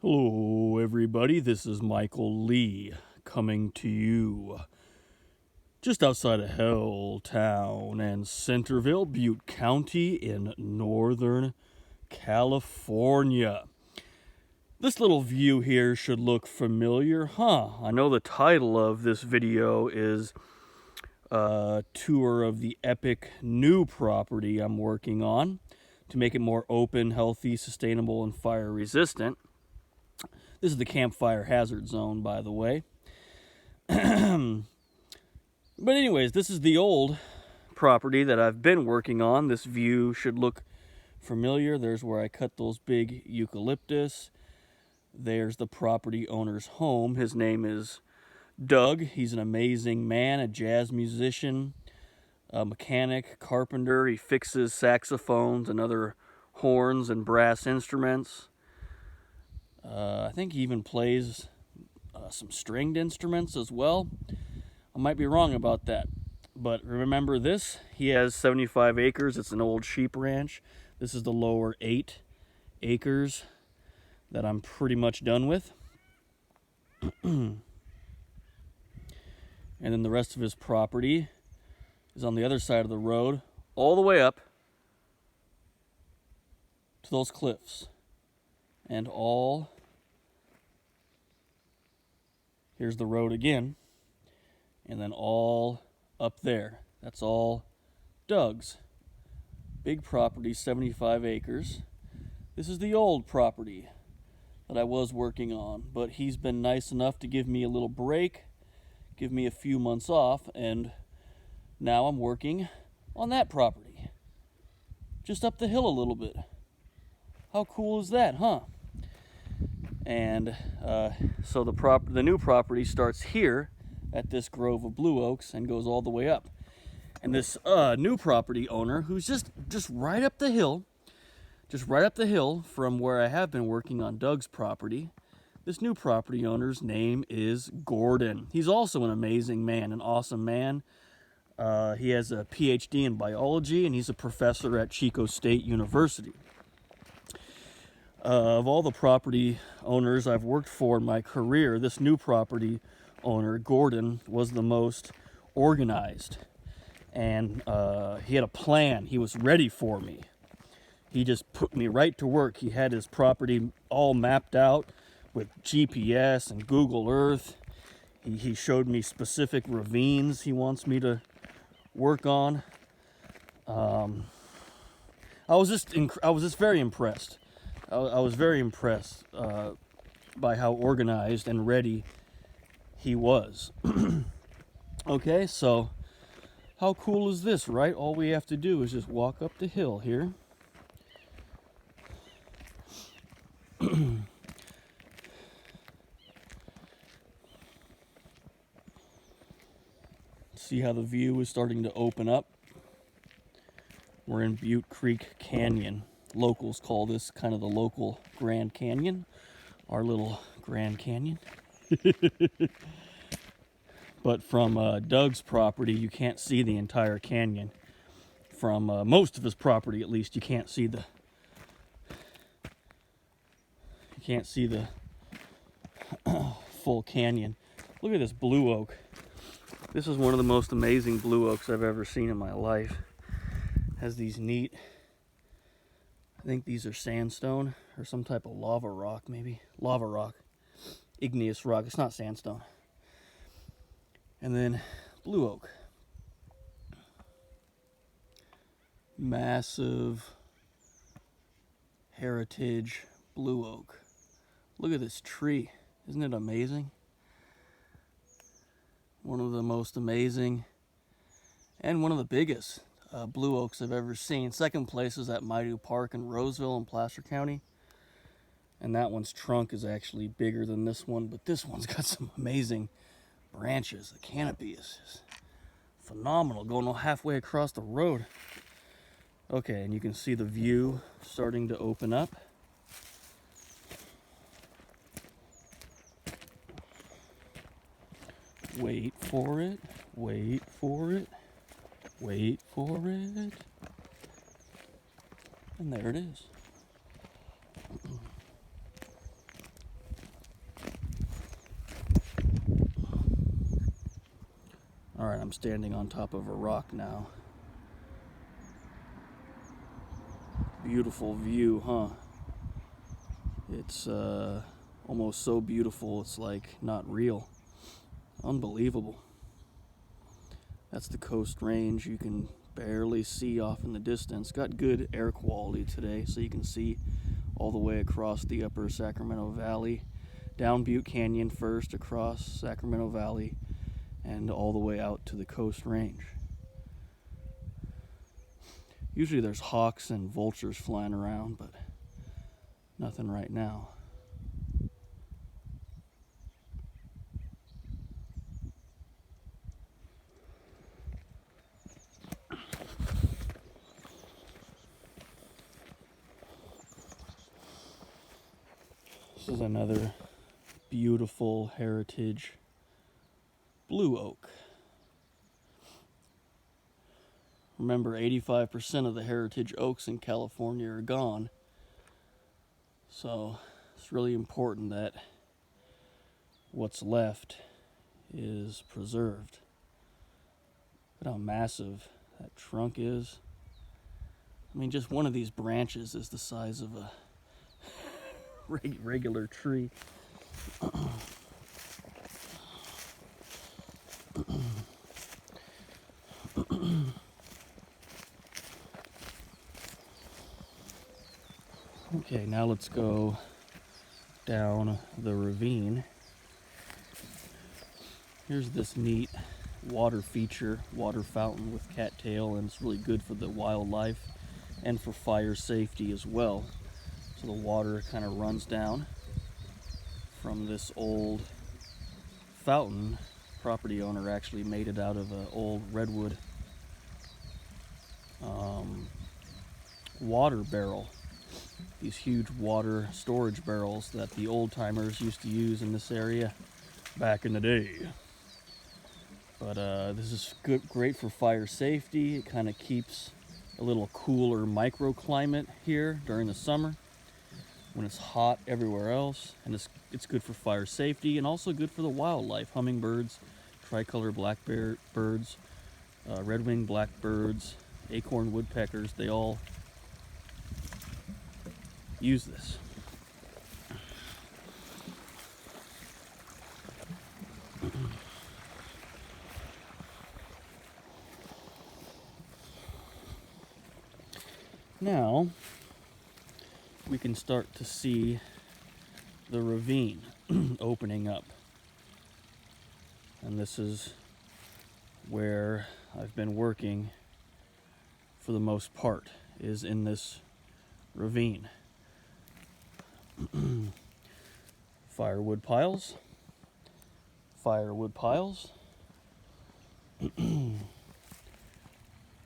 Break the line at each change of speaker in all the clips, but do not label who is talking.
Hello everybody, this is Michael Lee coming to you just outside of Helltown and Centerville, Butte County in Northern California. This little view here should look familiar, huh? I know the title of this video is a tour of the epic new property I'm working on to make it more open, healthy, sustainable, and fire resistant. This is the campfire hazard zone, by the way. But anyways, this is the old property that I've been working on. This view should look familiar. There's where I cut those big eucalyptus. There's the property owner's home. His name is Doug. He's an amazing man, a jazz musician, a mechanic, carpenter. He fixes saxophones and other horns and brass instruments. I think he even plays some stringed instruments as well. I might be wrong about that. But remember this, he has 75 acres. It's an old sheep ranch. This is the lower 8 acres that I'm pretty much done with. And then the rest of his property is on the other side of the road, all the way up to those cliffs. And here's the road again, and then all up there. That's all Doug's. Big property, 75 acres. This is the old property that I was working on, but he's been nice enough to give me a little break, give me a few months off, and now I'm working on that property. Just up the hill a little bit. How cool is that, huh? And so the new property starts here at this grove of blue oaks and goes all the way up. And this new property owner, who's just right up the hill, from where I have been working on Doug's property, this new property owner's name is Gordon. He's also an amazing man, an awesome man. He has a PhD in biology, and he's a professor at Chico State University. Of all the property owners I've worked for in my career, this new property owner, Gordon, was the most organized. And he had a plan. He was ready for me. He just put me right to work. He had his property all mapped out with GPS and Google Earth. He showed me specific ravines he wants me to work on. I was just very impressed. I was very impressed by how organized and ready he was. Okay, so how cool is this, right? All we have to do is just walk up the hill here. See how the view is starting to open up? We're in Butte Creek Canyon. Locals call this kind of the local Grand Canyon, our little Grand Canyon. But from Doug's property, you can't see the entire canyon. From most of his property, at least, you can't see the full canyon. Look at this blue oak. This is one of the most amazing blue oaks I've ever seen in my life. Has these neat, I think these are sandstone or some type of lava rock, maybe. Lava rock. Igneous rock. It's not sandstone. And then blue oak. Massive heritage blue oak. Look at this tree. Isn't it amazing? One of the most amazing and one of the biggest blue oaks I've ever seen. Second place is at Maidu Park in Roseville in Placer County. And that one's trunk is actually bigger than this one, but this one's got some amazing branches. The canopy is just phenomenal, going halfway across the road. Okay, and you can see the view starting to open up. Wait for it, wait for it. Wait for it. And there it is. I'm standing on top of a rock now. Beautiful view, huh? It's almost so beautiful it's like not real. Unbelievable. That's the Coast Range. You can barely see off in the distance. Got good air quality today, so you can see all the way across the upper Sacramento Valley, down Butte Canyon first, across Sacramento Valley, and all the way out to the Coast Range. Usually there's hawks and vultures flying around, but nothing right now. This is another beautiful heritage blue oak. Remember, 85% of the heritage oaks in California are gone. So it's really important that what's left is preserved. Look at how massive that trunk is. I mean, just one of these branches is the size of a regular tree. Okay, now let's go down the ravine. Here's this neat water feature, water fountain with cattail, and it's really good for the wildlife and for fire safety as well. So the water kind of runs down from this old fountain. Property owner actually made it out of an old redwood water barrel. These huge water storage barrels that the old timers used to use in this area back in the day. But this is great for fire safety. It kind of keeps a little cooler microclimate here during the summer when it's hot everywhere else, and it's good for fire safety and also good for the wildlife. Hummingbirds, tricolor blackbirds, red-winged blackbirds, acorn woodpeckers, they all use this. Now we can start to see the ravine opening up, and this is where I've been working for the most part, is in this ravine. Firewood piles,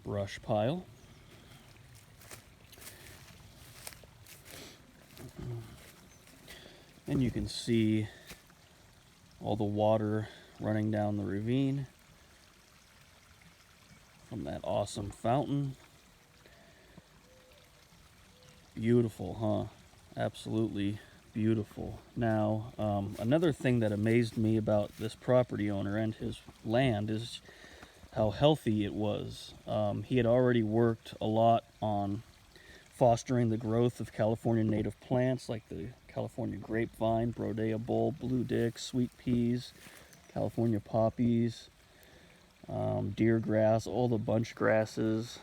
brush pile, and you can see all the water running down the ravine from that awesome fountain. Beautiful, huh? Absolutely beautiful. Now, another thing that amazed me about this property owner and his land is how healthy it was. He had already worked a lot on fostering the growth of California native plants like the California grapevine, Brodea bulb, blue dick, sweet peas, California poppies, deer grass, all the bunch grasses,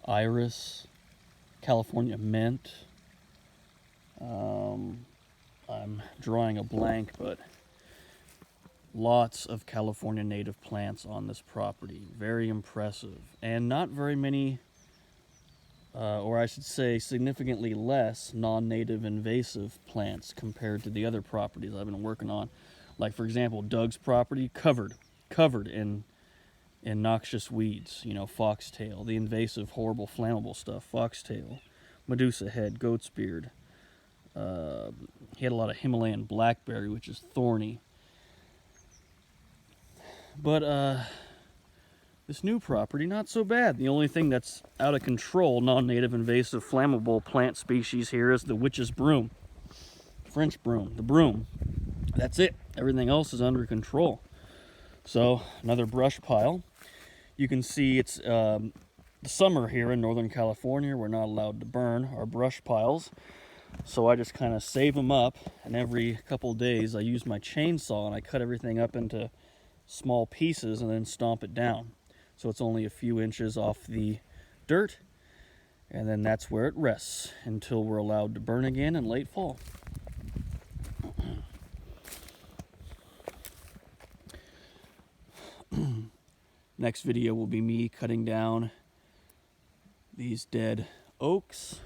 iris, California mint. I'm drawing a blank, but lots of California native plants on this property. Very impressive. And not very many, or I should say significantly less, non-native invasive plants compared to the other properties I've been working on. Like, for example, Doug's property, covered in noxious weeds, you know, foxtail, the invasive, horrible, flammable stuff, foxtail, Medusa head, goat's beard. He had a lot of Himalayan blackberry, which is thorny. But this new property, not so bad. The only thing that's out of control, non-native, invasive, flammable plant species here is the witch's broom, French broom, the broom. That's it. Everything else is under control. So another brush pile. You can see it's the summer here in Northern California. We're not allowed to burn our brush piles. So I just kind of save them up, and every couple days I use my chainsaw and I cut everything up into small pieces and then stomp it down. So it's only a few inches off the dirt, and then that's where it rests until we're allowed to burn again in late fall. Next video will be me cutting down these dead oaks.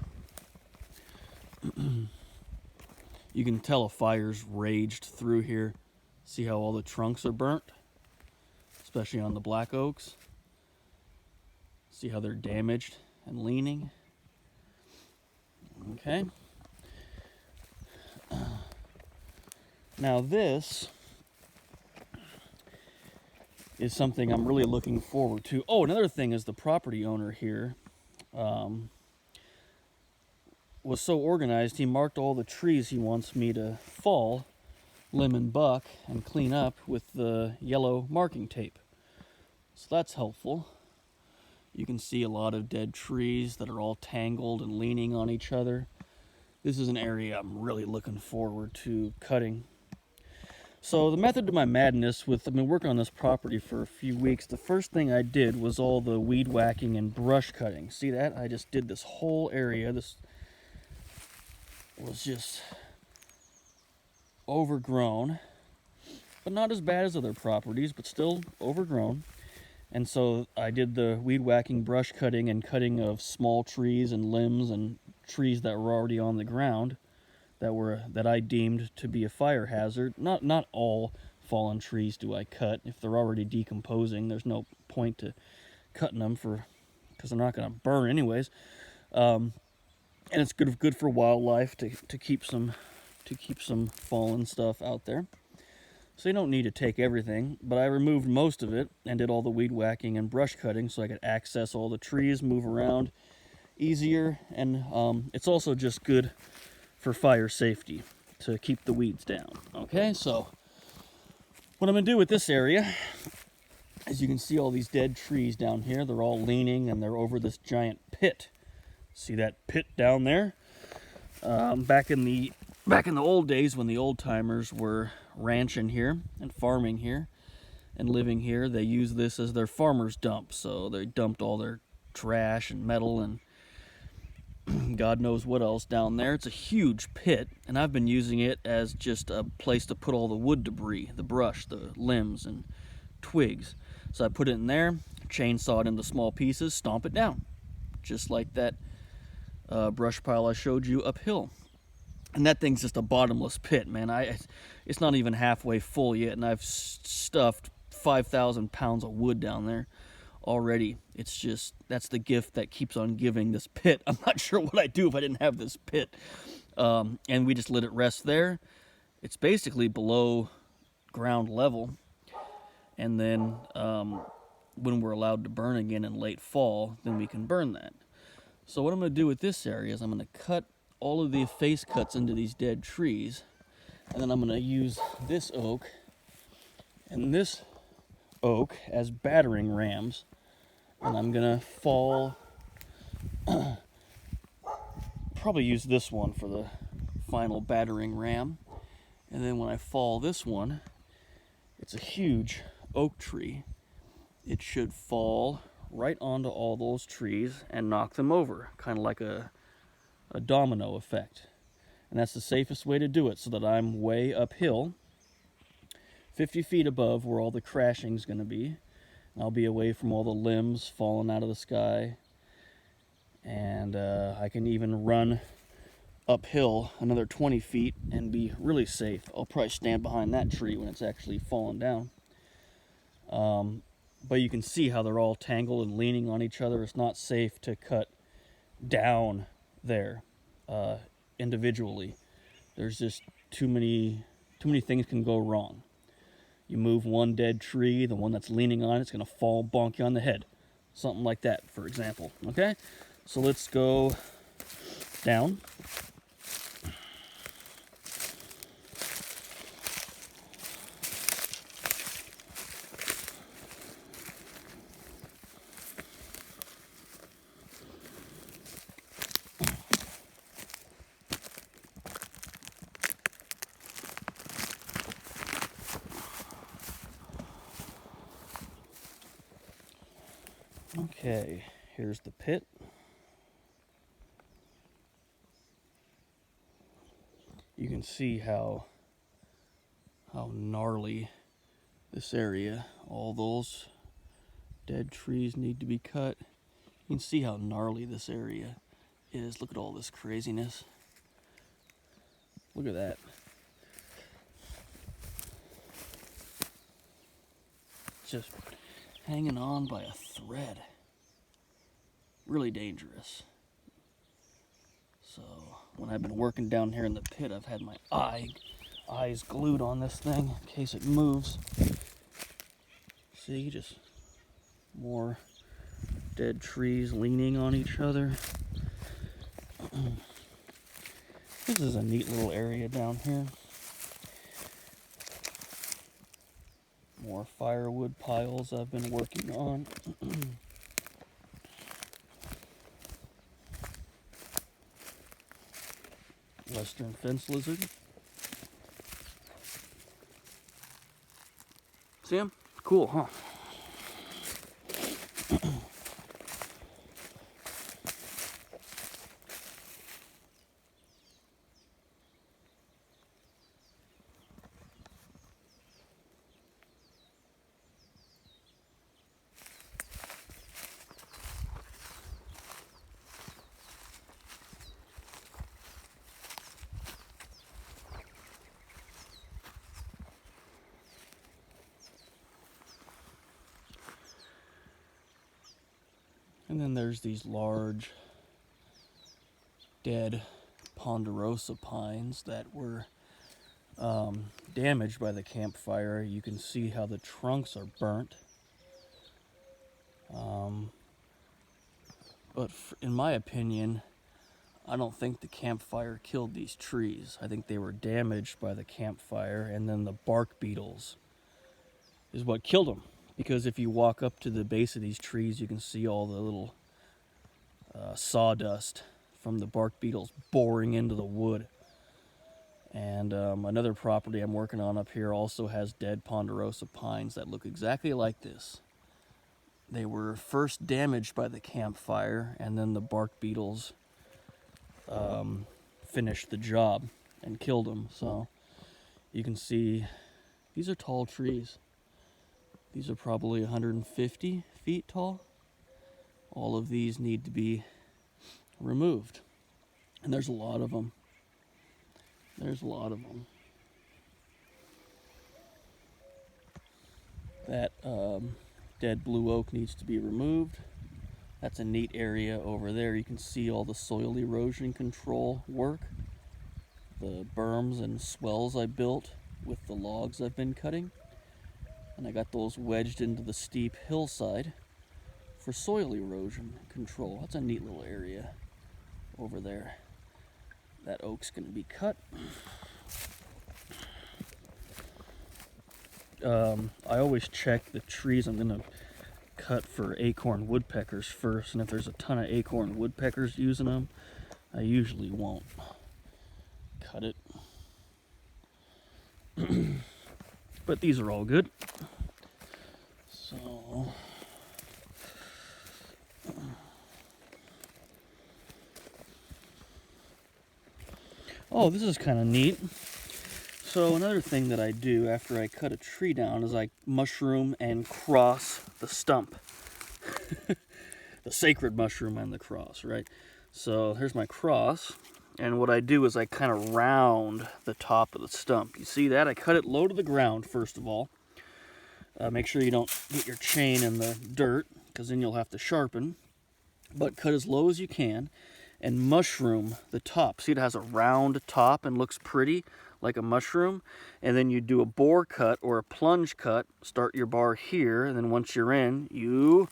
You can tell a fire's raged through here. See how all the trunks are burnt? Especially on the black oaks. See how they're damaged and leaning? Okay. Now this is something I'm really looking forward to. Oh, another thing is the property owner here was so organized, he marked all the trees he wants me to fall, limb and buck, and clean up with the yellow marking tape. So that's helpful. You can see a lot of dead trees that are all tangled and leaning on each other. This is an area I'm really looking forward to cutting. So the method to my madness I've been working on this property for a few weeks. The first thing I did was all the weed whacking and brush cutting. See that? I just did this whole area. This was just overgrown, but not as bad as other properties, but still overgrown. And so I did the weed whacking, brush cutting, and cutting of small trees and limbs and trees that were already on the ground that I deemed to be a fire hazard. Not all fallen trees do I cut. If they're already decomposing, there's no point to cutting them because they're not going to burn anyways. And it's good for wildlife to keep some fallen stuff out there. So you don't need to take everything, but I removed most of it and did all the weed whacking and brush cutting so I could access all the trees, move around easier, and it's also just good for fire safety to keep the weeds down. Okay, so what I'm going to do with this area, as you can see all these dead trees down here, they're all leaning and they're over this giant pit. See that pit down there? Back in the old days when the old timers were ranching here and farming here and living here, they used this as their farmer's dump. So they dumped all their trash and metal and God knows what else down there. It's a huge pit, and I've been using it as just a place to put all the wood debris, the brush, the limbs and twigs. So I put it in there, chainsaw it into small pieces, stomp it down, just like that brush pile I showed you uphill. And that thing's just a bottomless pit, man. It's not even halfway full yet, and I've stuffed 5,000 pounds of wood down there already. It's just, that's the gift that keeps on giving, this pit. I'm not sure what I'd do if I didn't have this pit. And we just let it rest there. It's basically below ground level. And then when we're allowed to burn again in late fall, then we can burn that. So what I'm going to do with this area is I'm going to cut all of the face cuts into these dead trees, and then I'm going to use this oak and this oak as battering rams, and I'm going to fall, probably use this one for the final battering ram, and then when I fall this one, it's a huge oak tree, it should fall right onto all those trees and knock them over, kind of like a domino effect. And that's the safest way to do it, so that I'm way uphill, 50 feet above where all the crashing's going to be. I'll be away from all the limbs falling out of the sky, and I can even run uphill another 20 feet and be really safe. I'll probably stand behind that tree when it's actually falling down. But you can see how they're all tangled and leaning on each other. It's not safe to cut down there individually. There's just too many things can go wrong. You move one dead tree, the one that's leaning on it's going to fall, bonk you on the head. Something like that, for example. Okay? So let's go down. Okay, here's the pit. You can see how gnarly this area, all those dead trees need to be cut. You can see how gnarly this area is. Look at all this craziness. Look at that. Just hanging on by a thread. Really dangerous. So when I've been working down here in the pit, I've had my eyes glued on this thing in case it moves. See, just more dead trees leaning on each other. This is a neat little area down here. More firewood piles I've been working on. Western fence lizard. See him? Cool, huh? And then there's these large dead ponderosa pines that were damaged by the campfire. You can see how the trunks are burnt. But in my opinion, I don't think the campfire killed these trees. I think they were damaged by the campfire, and then the bark beetles is what killed them. Because if you walk up to the base of these trees, you can see all the little sawdust from the bark beetles boring into the wood. And another property I'm working on up here also has dead ponderosa pines that look exactly like this. They were first damaged by the campfire, and then the bark beetles finished the job and killed them. So you can see these are tall trees. These are probably 150 feet tall. All of these need to be removed. And there's a lot of them. There's a lot of them. That dead blue oak needs to be removed. That's a neat area over there. You can see all the soil erosion control work. The berms and swells I built with the logs I've been cutting. And I got those wedged into the steep hillside for soil erosion control. That's a neat little area over there. That oak's going to be cut. I always check the trees I'm going to cut for acorn woodpeckers first, and if there's a ton of acorn woodpeckers using them, I usually won't cut it. But these are all good. So oh, this is kind of neat. So another thing that I do after I cut a tree down is I mushroom and cross the stump. The sacred mushroom and the cross, right? So here's my cross, and what I do is I kind of round the top of the stump. You see that? I cut it low to the ground first of all. Make sure you don't get your chain in the dirt, because then you'll have to sharpen. But cut as low as you can and mushroom the top. See, it has a round top and looks pretty like a mushroom. And then you do a bore cut or a plunge cut. Start your bar here, and then once you're in, you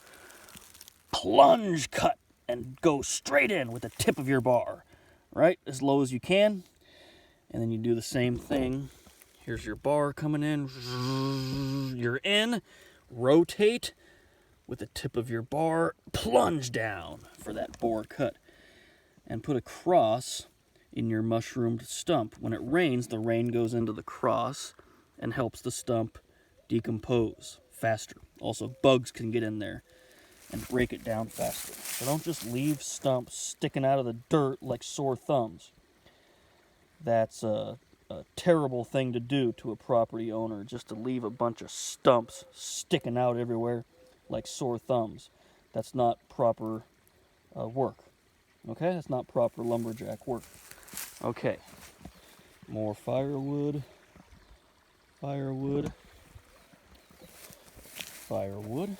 plunge cut and go straight in with the tip of your bar, right? As low as you can. And then you do the same thing. Here's your bar coming in. You're in. Rotate with the tip of your bar. Plunge down for that bore cut. And put a cross in your mushroomed stump. When it rains, the rain goes into the cross and helps the stump decompose faster. Also, bugs can get in there and break it down faster. So don't just leave stumps sticking out of the dirt like sore thumbs. That's a terrible thing to do to a property owner, just to leave a bunch of stumps sticking out everywhere like sore thumbs. That's not proper work. Okay, that's not proper lumberjack work. Okay, more firewood, firewood, firewood.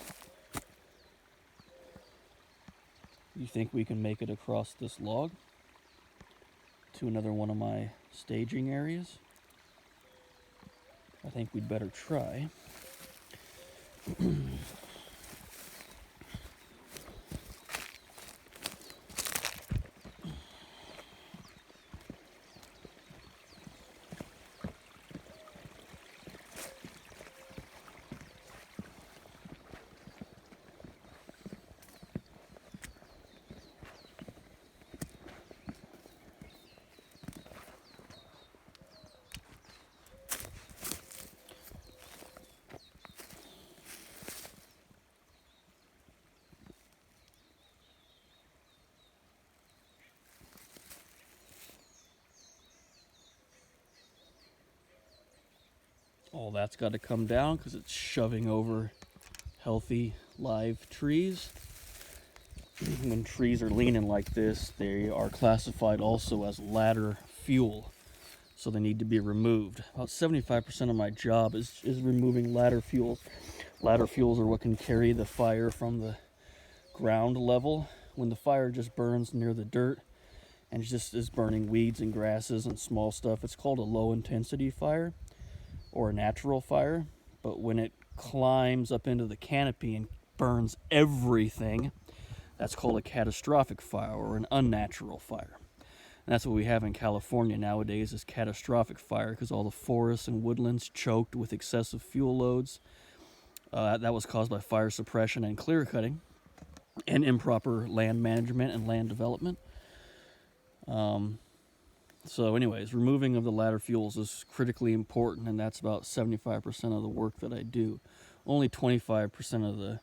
You think we can make it across this log to another one of my staging areas? I think we'd better try. All that's got to come down because it's shoving over healthy live trees. When trees are leaning like this, they are classified also as ladder fuel, so they need to be removed. About 75% of my job is removing ladder fuels. Ladder fuels are what can carry the fire from the ground level. When the fire just burns near the dirt and just is burning weeds and grasses and small stuff, it's called a low intensity fire or a natural fire. But when it climbs up into the canopy and burns everything, that's called a catastrophic fire or an unnatural fire. And that's what we have in California nowadays, is catastrophic fire, because all the forests and woodlands choked with excessive fuel loads. That was caused by fire suppression and clear cutting and improper land management and land development. So anyways, removing of the ladder fuels is critically important, and that's about 75% of the work that I do. Only 25% of the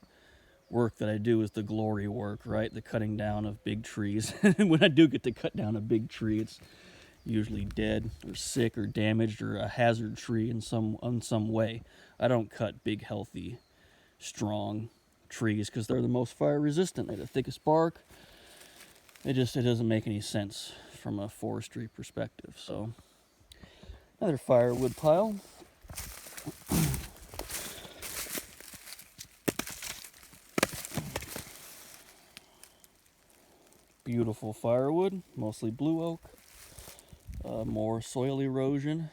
work that I do is the glory work, right? The cutting down of big trees. When I do get to cut down a big tree, it's usually dead or sick or damaged or a hazard tree in some way. I don't cut big, healthy, strong trees because they're the most fire resistant. They're the thickest bark. It doesn't make any sense from a forestry perspective. So another firewood pile. Beautiful firewood, mostly blue oak. More soil erosion.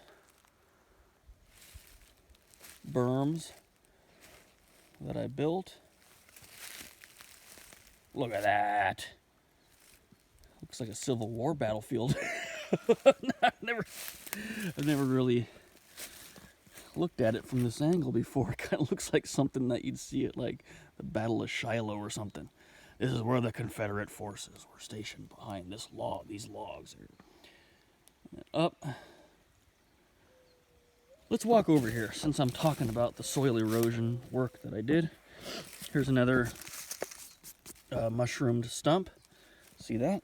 Berms that I built. Look at that. Looks like a Civil War battlefield. I've never really looked at it from this angle before. It kind of looks like something that you'd see at like the Battle of Shiloh or something. This is where the Confederate forces were stationed behind this log. These logs are up. Let's walk over here since I'm talking about the soil erosion work that I did. Here's another mushroomed stump. See that?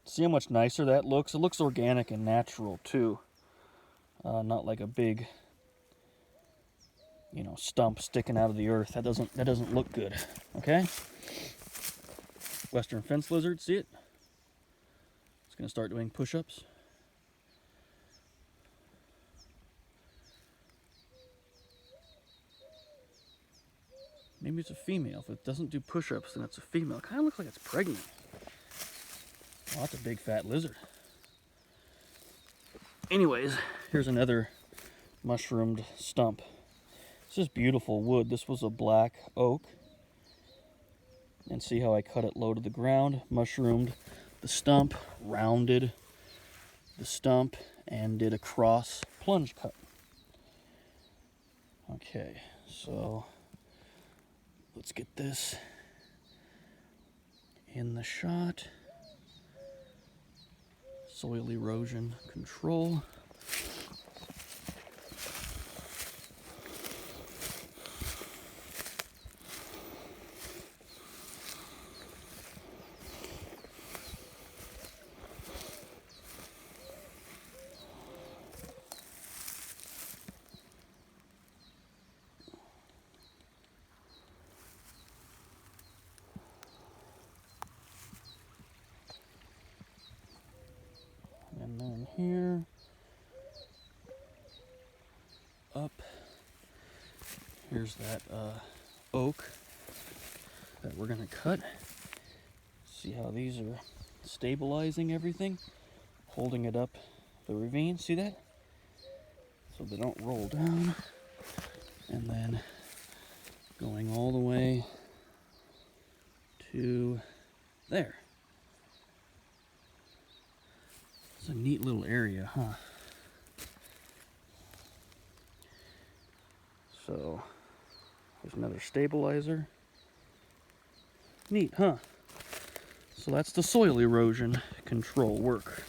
See how much nicer that looks? It looks organic and natural too. Not like a big, stump sticking out of the earth. That doesn't look good. Okay? Western fence lizard, see it? It's gonna start doing push-ups. Maybe it's a female. If it doesn't do push-ups, then it's a female. It kind of looks like it's pregnant. Oh, that's a big fat lizard. Anyways, here's another mushroomed stump. This is beautiful wood. This was a black oak. And see how I cut it low to the ground, mushroomed the stump, rounded the stump, and did a cross plunge cut. Okay, so let's get this in the shot. Soil erosion control. Here's that oak that we're gonna cut. See how these are stabilizing everything, holding it up the ravine. See that? So they don't roll down. And then going all the way to there. It's a neat little area, huh? So there's another stabilizer. Neat, huh? So that's the soil erosion control work.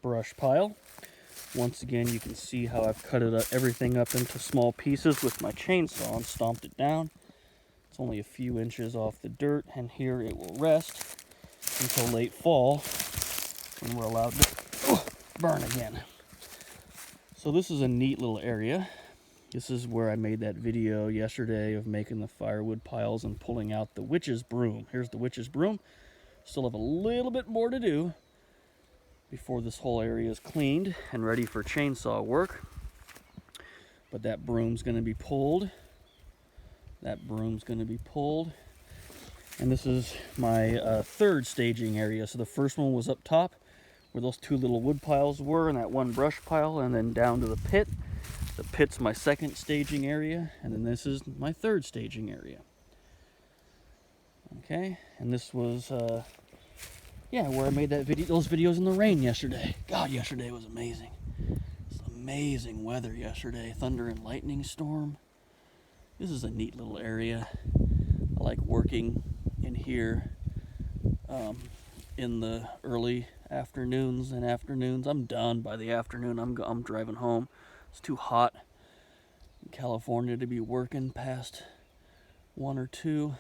Brush pile. Once again, you can see how I've cut it up, everything up into small pieces with my chainsaw and stomped it down. It's only a few inches off the dirt, and here it will rest until late fall when we're allowed to burn again. So this is a neat little area. This is where I made that video yesterday of making the firewood piles and pulling out the witch's broom. Here's the witch's broom. Still have a little bit more to do before this whole area is cleaned and ready for chainsaw work. But that broom's going to be pulled. That broom's going to be pulled. And this is my third staging area. So the first one was up top where those two little wood piles were and that one brush pile, and then down to the pit. The pit's my second staging area, and then this is my third staging area. Okay, and this was yeah, where I made that those videos in the rain yesterday. God, yesterday was amazing. It's amazing weather yesterday. Thunder and lightning storm. This is a neat little area. I like working in here in the early afternoons and afternoons. I'm done by the afternoon. I'm driving home. It's too hot in California to be working past 1 or 2.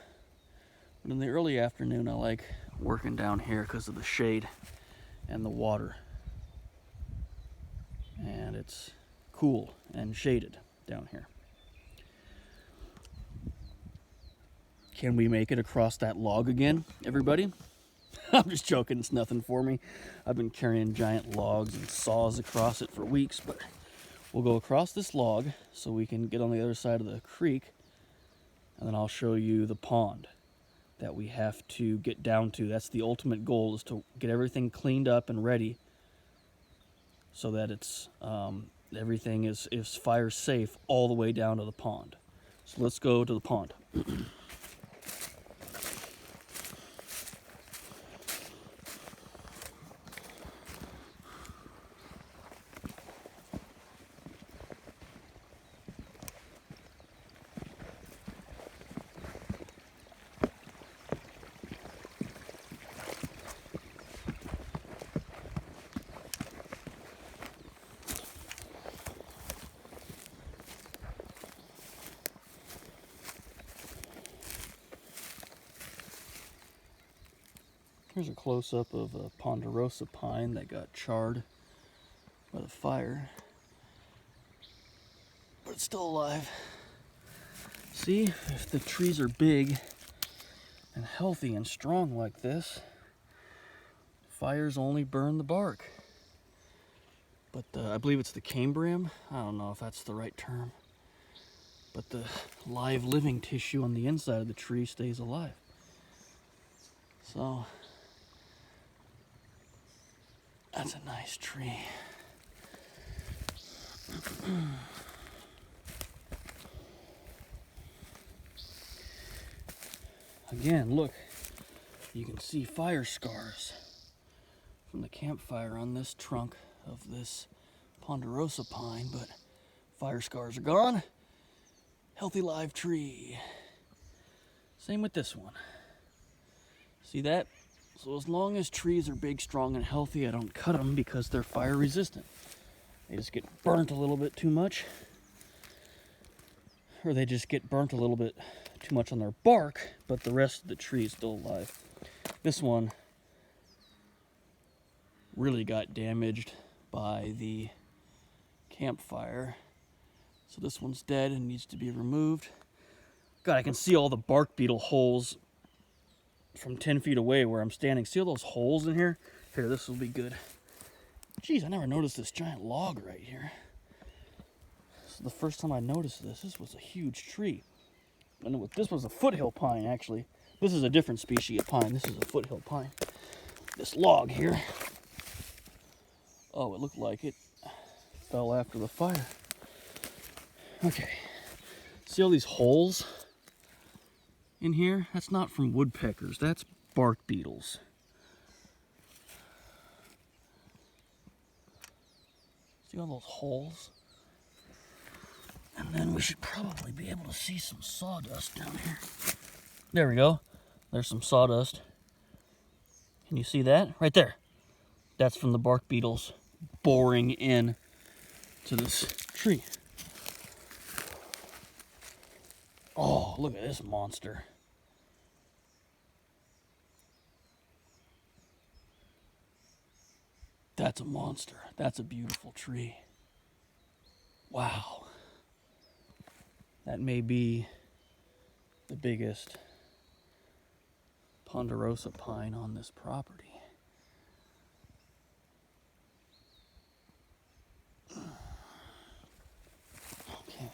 But in the early afternoon, I like working down here because of the shade and the water. And it's cool and shaded down here. Can we make it across that log again, everybody? I'm just joking, it's nothing for me. I've been carrying giant logs and saws across it for weeks, but we'll go across this log so we can get on the other side of the creek, and then I'll show you the pond that we have to get down to. That's the ultimate goal, is to get everything cleaned up and ready so that it's everything is fire safe all the way down to the pond. So let's go to the pond. Here's a close-up of a ponderosa pine that got charred by the fire, but it's still alive. See, if the trees are big and healthy and strong like this, fires only burn the bark. But I believe it's the cambium. I don't know if that's the right term. But the live living tissue on the inside of the tree stays alive. So that's a nice tree. Again, look, you can see fire scars from the campfire on this trunk of this ponderosa pine, but fire scars are gone. Healthy live tree. Same with this one. See that? So as long as trees are big, strong, and healthy, I don't cut them because they're fire resistant. They just get burnt a little bit too much, or they just get burnt a little bit too much on their bark, but the rest of the tree is still alive. This one really got damaged by the campfire. So this one's dead and needs to be removed. God, I can see all the bark beetle holes from 10 feet away where I'm standing. See all those holes in here? Here, this will be good. Jeez, I never noticed this giant log right here. This is the first time I noticed this. This was a huge tree. And this was a foothill pine, actually. This is a different species of pine. This is a foothill pine. This log here. Oh, it looked like it fell after the fire. Okay. See all these holes in here? That's not from woodpeckers. That's bark beetles. See all those holes? And then we should probably be able to see some sawdust down here. There we go. There's some sawdust. Can you see that? Right there. That's from the bark beetles boring in to this tree. Oh, look at this monster. That's a monster. That's a beautiful tree. Wow. That may be the biggest ponderosa pine on this property. Okay.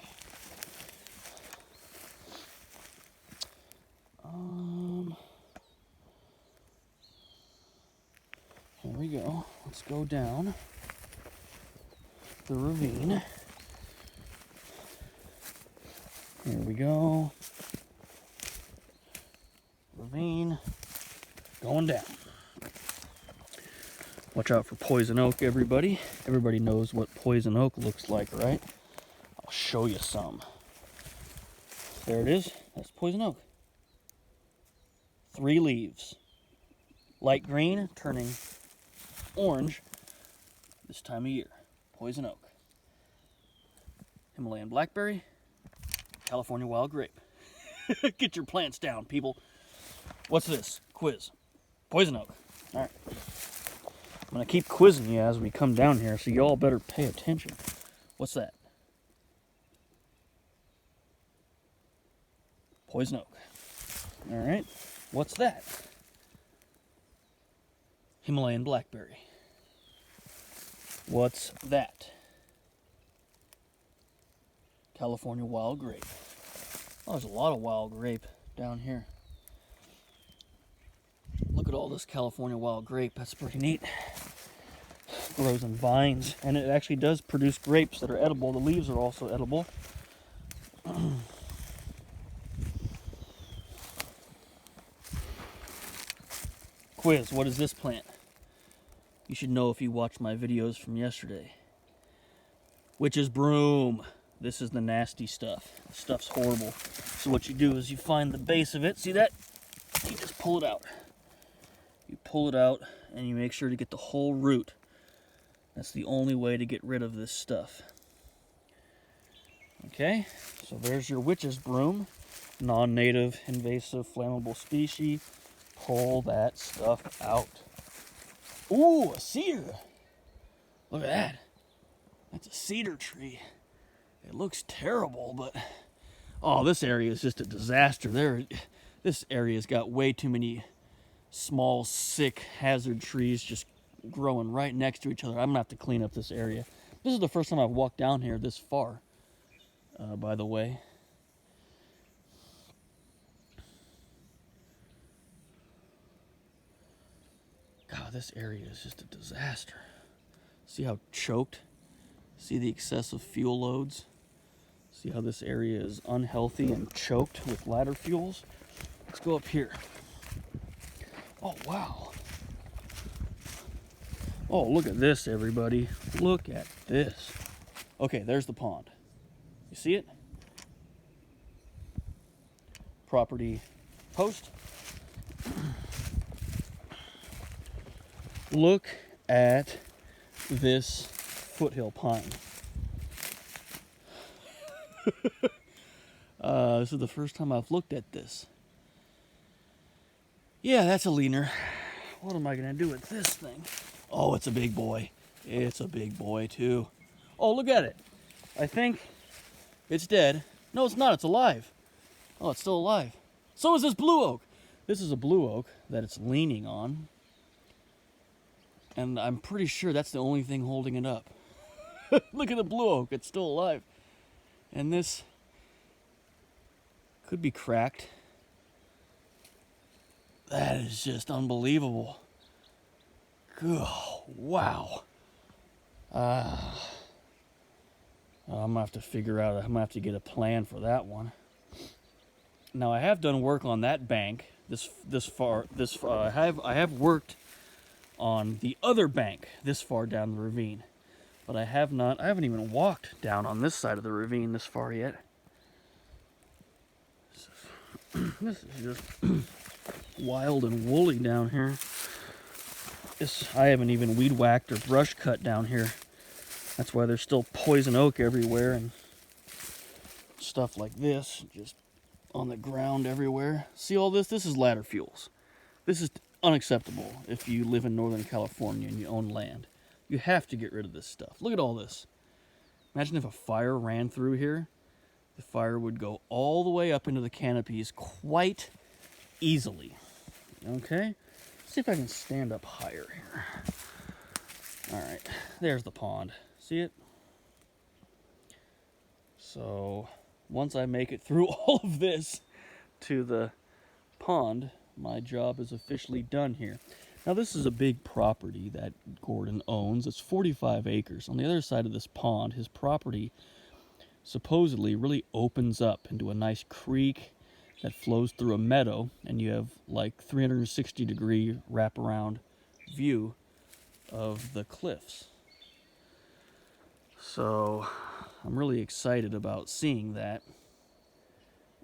Here we go. Let's go down the ravine. Here we go. Ravine. Going down. Watch out for poison oak, everybody. Everybody knows what poison oak looks like, right? I'll show you some. There it is. That's poison oak. 3 leaves. Light green, turning orange this time of year. Poison oak. Himalayan blackberry. California wild grape. Get your plants down, people. What's this? Quiz. Poison oak. All right. I'm going to keep quizzing you as we come down here, so you all better pay attention. What's that? Poison oak. All right. What's that? Himalayan blackberry. What's that? California wild grape. Oh, there's a lot of wild grape down here. Look at all this California wild grape. That's pretty neat. Grows in vines, and it actually does produce grapes that are edible. The leaves are also edible. Quiz, what is this plant? You should know if you watched my videos from yesterday. Witch's broom. This is the nasty stuff. The stuff's horrible. So what you do is you find the base of it. See that? You just pull it out. You pull it out and you make sure to get the whole root. That's the only way to get rid of this stuff. Okay, so there's your witch's broom. Non-native, invasive, flammable species. Pull that stuff out. Ooh, a cedar. Look at that. That's a cedar tree. It looks terrible, but oh, this area is just a disaster. This area's got way too many small, sick hazard trees just growing right next to each other. I'm gonna have to clean up this area. This is the first time I've walked down here this far, by the way. God, this area is just a disaster. See how choked? See the excessive fuel loads? See how this area is unhealthy and choked with ladder fuels? Let's go up here. Oh, wow. Oh, look at this, everybody. Look at this. Okay, there's the pond. You see it? Property post. Look at this foothill pine. This is the first time I've looked at this. Yeah, that's a leaner. What am I going to do with this thing? Oh, it's a big boy. It's a big boy, too. Oh, look at it. I think it's dead. No, it's not. It's alive. Oh, it's still alive. So is this blue oak. This is a blue oak that it's leaning on. And I'm pretty sure that's the only thing holding it up. Look at the blue oak. It's still alive. And this could be cracked. That is just unbelievable. Oh, wow. I'm gonna have to figure out. I'm gonna have to get a plan for that one. Now I have done work on that bank. This far. I have worked on the other bank this far down the ravine, but I haven't even walked down on this side of the ravine this far yet. This is just wild and woolly down here. I haven't even weed whacked or brush cut down here. That's why there's still poison oak everywhere and stuff like this, just on the ground everywhere. See all this? This is ladder fuels. This is unacceptable if you live in Northern California and you own land. You have to get rid of this stuff. Look at all this. Imagine if a fire ran through here. The fire would go all the way up into the canopies quite easily. Okay? Let's see if I can stand up higher here. All right, there's the pond. See it? So once I make it through all of this to the pond, my job is officially done here. Now this is a big property that Gordon owns. It's 45 acres. On the other side of this pond, his property supposedly really opens up into a nice creek that flows through a meadow, and you have like 360-degree wraparound view of the cliffs. So I'm really excited about seeing that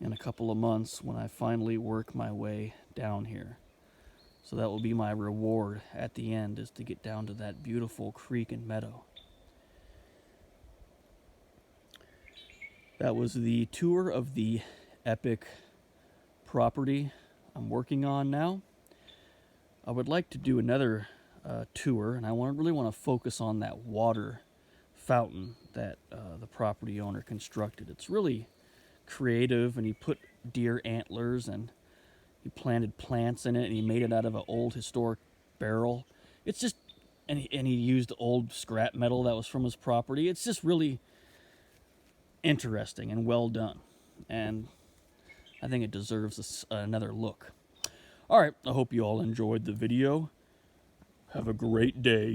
in a couple of months when I finally work my way down here. So that will be my reward at the end, is to get down to that beautiful creek and meadow. That was the tour of the epic property I'm working on now. I would like to do another tour, and I really want to focus on that water fountain that the property owner constructed. It's really creative, and he put deer antlers and he planted plants in it, and he made it out of an old historic barrel. It's just, and he used old scrap metal that was from his property. It's just really interesting and well done, and I think it deserves another look. All right, I hope you all enjoyed the video. Have a great day.